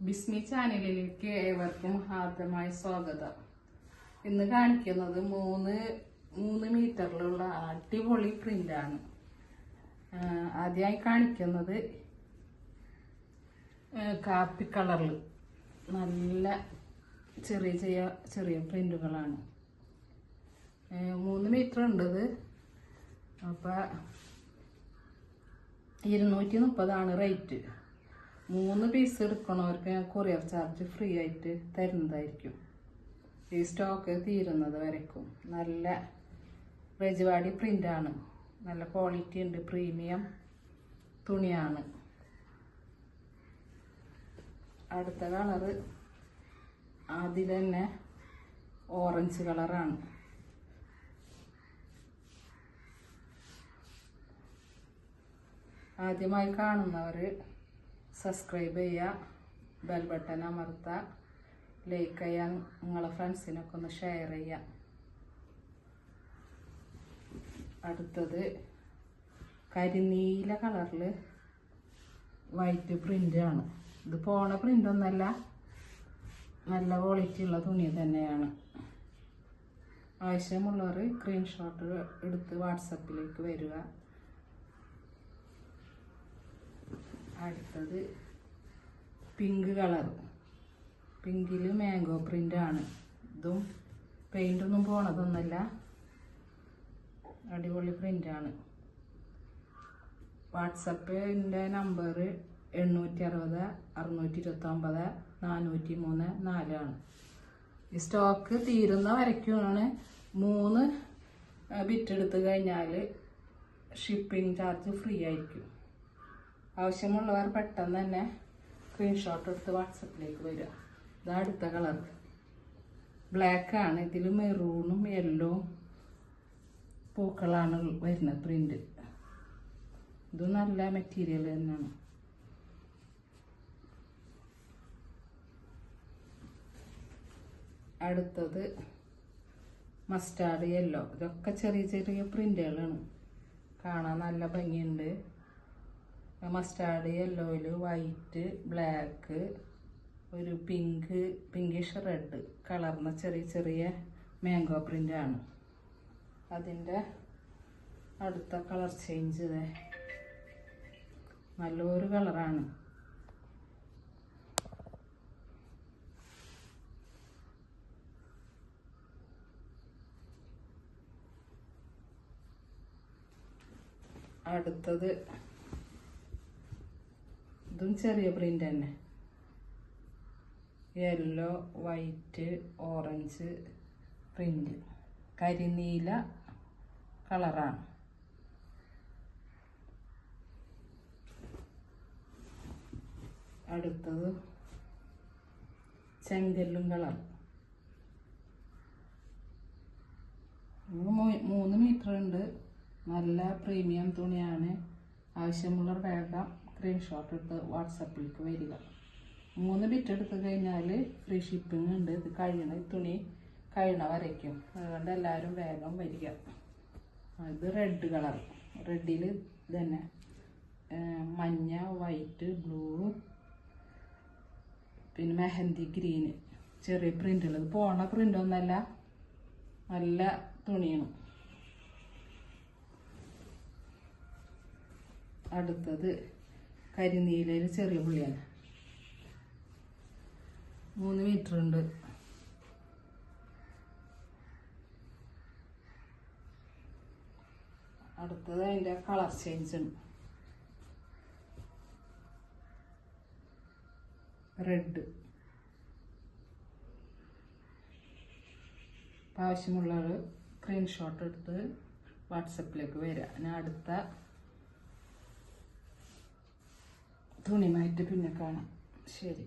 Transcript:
ബിസ്മി ചാനലിലേക്ക് ഏവർക്കും ഹാർദമായ സ്വാഗതം. ഇന്ന് കാണിക്കുന്നത് മൂന്ന് മീറ്ററിലുള്ള അടിപൊളി പ്രിന്റാണ്. ആദ്യമായി കാണിക്കുന്നത് കാപ്പി കളറിൽ നല്ല ചെറിയ പ്രിന്റുകളാണ്. 3 മീറ്റർ ഉണ്ടത്. അപ്പോൾ 230 റേറ്റ്. 3 പീസ് എടുക്കണവർക്ക് ഞാൻ കൊറിയർ ചാർജ് ഫ്രീ ആയിട്ട് തരുന്നതായിരിക്കും. ഈ സ്റ്റോക്ക് തീരുന്നത് വരയ്ക്കും. നല്ല റെജ്വാടി പ്രിൻ്റാണ്. നല്ല ക്വാളിറ്റി ഉണ്ട്. പ്രീമിയം തുണിയാണ്. അടുത്ത കളറ് അതിൽ തന്നെ ഓറഞ്ച് കളറാണ്. ആദ്യമായി കാണുന്നവർ സബ്സ്ക്രൈബ് ചെയ്യുക, ബെൽ ബട്ടൺ അമർത്തുക, ലൈക്ക് ചെയ്യാൻ നിങ്ങളെ ഫ്രണ്ട്സിനൊക്കെ ഒന്ന് ഷെയർ ചെയ്യുക. അടുത്തത് കരിനീല കളറിൽ വൈറ്റ് പ്രിൻ്റാണ്. ഇത് പോണ പ്രിൻ്റൊന്നല്ല, നല്ല ക്വാളിറ്റി ഉള്ള തുണി തന്നെയാണ്. ആവശ്യമുള്ളവർ സ്ക്രീൻഷോട്ട് എടുത്ത് വാട്സപ്പിലേക്ക് വരിക. അടുത്തത് പിങ്ക് കളർ. പിങ്കിൽ മാംഗോ പ്രിൻ്റാണ്. ഇതും പെയിൻ്റൊന്നും പോണതൊന്നുമല്ല, അടിപൊളി പ്രിൻ്റാണ്. വാട്സപ്പിൻ്റെ നമ്പർ 860 629 403 4 ആണ്. ഈ സ്റ്റോക്ക് തീരുന്ന വരയ്ക്കുമാണ്. 3 ബിറ്റ് എടുത്ത് കഴിഞ്ഞാൽ ഷിപ്പിംഗ് ചാർജ് ഫ്രീ ആയിരിക്കും. ആവശ്യമുള്ളവർ പെട്ടെന്ന് തന്നെ സ്ക്രീൻഷോട്ട് എടുത്ത് വാട്സപ്പിലേക്ക് വരിക. ഇത് അടുത്ത കളർ ബ്ലാക്കാണ്. ഇതിൽ മെറൂണും യെല്ലോവും പൂക്കളാണ് വരുന്നത് പ്രിൻ്റ്. ഇത് നല്ല മെറ്റീരിയൽ തന്നെയാണ്. അടുത്തത് മസ്റ്റാർഡ് യെല്ലോ. ഇതൊക്കെ ചെറിയ പ്രിൻ്റുകളാണ്. കാണാൻ നല്ല ഭംഗിയുണ്ട്. മസ്റ്റാർഡ് യെല്ലോയിൽ വൈറ്റ്, ബ്ലാക്ക്, ഒരു പിങ്കിഷ് റെഡ് കളർന്ന ചെറിയ മാംഗോ പ്രിൻ്റാണ്. അതിൻ്റെ അടുത്ത കളർ ചേഞ്ച് നല്ലൊരു കളറാണ്. അടുത്തത് ഇതും ചെറിയ പ്രിൻ്റ് തന്നെ. Yellow, white, orange print. കരിനീല കളറാണ്. അടുത്തത് ചെങ്കല്ലും കളർ. 3 മീറ്റർ ഉണ്ട്. നല്ല പ്രീമിയം തുണിയാണ്. ആവശ്യമുള്ളവർ വേഗം സ്ക്രീൻഷോട്ട് എടുത്ത് വാട്സപ്പിലേക്ക് വരിക. 3 ബിറ്റ് എടുത്ത് കഴിഞ്ഞാൽ ഫ്രീ ഷിപ്പിംഗ് ഉണ്ട്. ഇത് തുണി കഴിയണ വരയ്ക്കും. അതുകൊണ്ട് എല്ലാവരും വേഗം വരിക. ഇത് റെഡ് കളർ. റെഡിൽ തന്നെ മഞ്ഞ, വൈറ്റ്, ബ്ലൂ, പിന്നെ മെഹന്തി ഗ്രീന് ചെറിയ പ്രിൻ്റുള്ളത്. പോണ പ്രിൻ്റൊന്നല്ല, നല്ല തുണിയാണ്. അടുത്തത് കരിനീലയിൽ ചെറിയ പുള്ളിയാണ്. 3 മീറ്റർ ഉണ്ട്. അടുത്തത് അതിൻ്റെ കളർ ചേഞ്ച് ഉണ്ട്. റെഡ്. ആവശ്യമുള്ളവർ സ്ക്രീൻഷോട്ട് എടുത്ത് വാട്സപ്പിലേക്ക് വരിക. ഞാൻ അടുത്ത തുണിമായിട്ട് പിന്നെ കാണാം. ശരി.